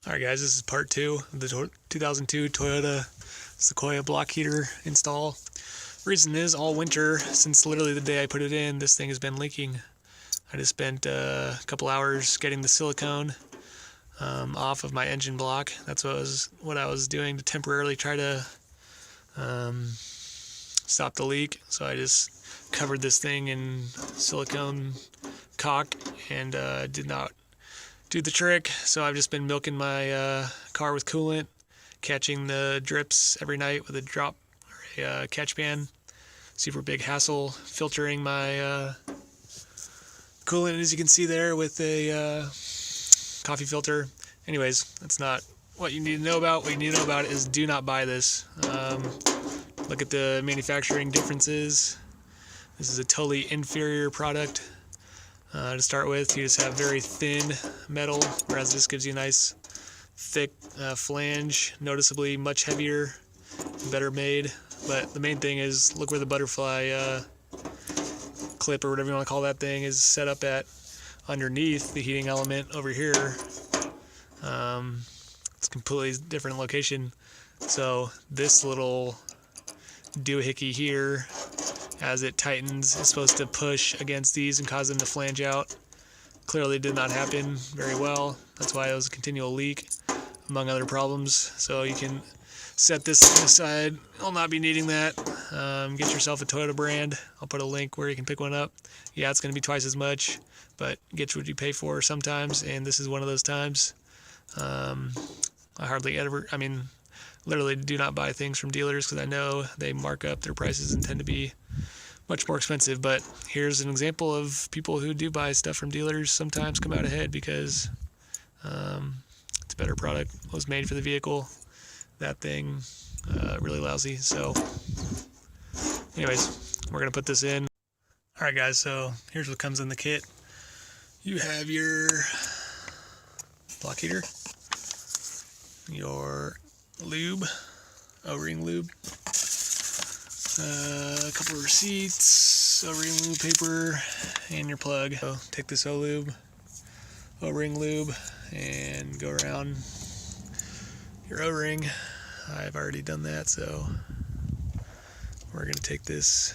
Alright guys, this is part 2 of the 2002 Toyota Sequoia block heater install. Reason is, all winter, since literally the day I put it in, this thing has been leaking. I just spent a couple hours getting the silicone off of my engine block. That's what I was doing to temporarily try to stop the leak. So I just covered this thing in silicone caulk and did not do the trick. So I've just been milking my car with coolant, catching the drips every night with a drop or a catch pan. Super big hassle filtering my coolant, as you can see there, with a coffee filter. Anyways, that's not what you need to know about. What you need to know about is do not buy this. Look at the manufacturing differences. This is a totally inferior product. To start with, you just have very thin metal, whereas this gives you a nice thick flange, noticeably much heavier, better made. But the main thing is, look where the butterfly clip, or whatever you want to call that thing, is set up at underneath the heating element over here. It's a completely different location. So this little doohickey here, as it tightens, is supposed to push against these and cause them to flange out. Clearly did not happen very well. That's why it was a continual leak, among other problems. So you can set this aside. I'll not be needing that. Get yourself a Toyota brand. I'll put a link where you can pick one up. Yeah, it's going to be twice as much, but get what you pay for sometimes, and this is one of those times. I hardly ever, literally do not buy things from dealers because I know they mark up their prices and tend to be much more expensive. But here's an example of people who do buy stuff from dealers sometimes come out ahead because it's a better product. It was made for the vehicle. That thing, really lousy. So anyways, we're gonna put this in. Alright guys, so here's what comes in the kit. You have your block heater, your lube, O-ring lube, a couple of receipts, O-ring lube paper, and your plug. So take this O-ring lube, and go around your O-ring. I've already done that, so we're going to take this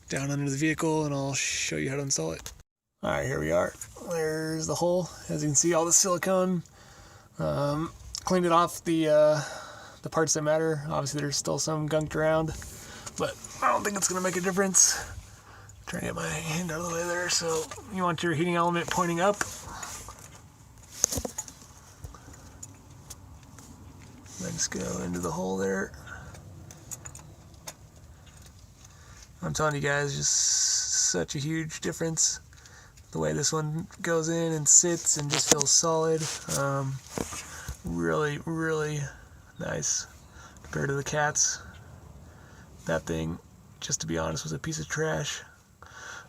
down under the vehicle and I'll show you how to install it. Alright, here we are. There's the hole. As you can see, all the silicone. Cleaned it off the parts that matter. Obviously there's still some gunked around, but I don't think it's going to make a difference. I'm trying to get my hand out of the way there. So you want your heating element pointing up. Then just go into the hole there. I'm telling you guys, just such a huge difference. The way this one goes in and sits and just feels solid. Really, really nice compared to the Cats. That thing, just to be honest, was a piece of trash.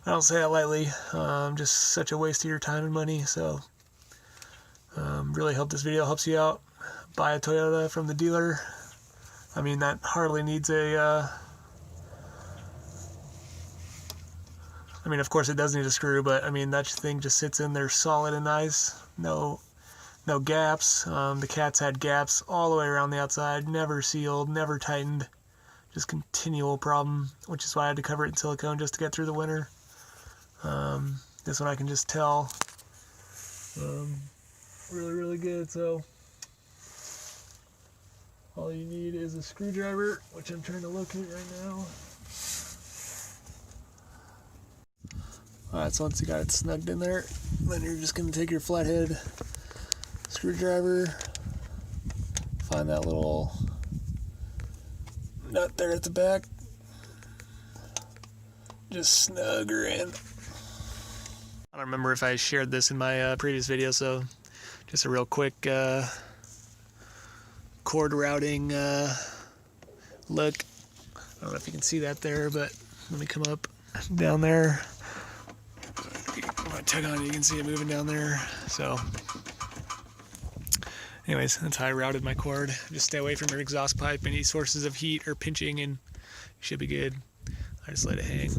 I don't say that lightly. Just such a waste of your time and money. So really hope this video helps you out. Buy a Toyota from the dealer. That hardly needs a of course it does need a screw, but that thing just sits in there solid and nice. No gaps. The Cats had gaps all the way around the outside, never sealed, never tightened, just continual problem, which is why I had to cover it in silicone just to get through the winter. This one I can just tell, really, really good. So all you need is a screwdriver, which I'm trying to locate right now. Alright, so once you got it snugged in there, then you're just going to take your flathead screwdriver, find that little nut there at the back, just snug her in. I don't remember if I shared this in my previous video, so just a real quick cord routing look. I don't know if you can see that there, but let me come up down there. If I tug on it, you can see it moving down there. So anyways, that's how I routed my cord. Just stay away from your exhaust pipe. Any sources of heat or pinching, and you should be good. I just let it hang.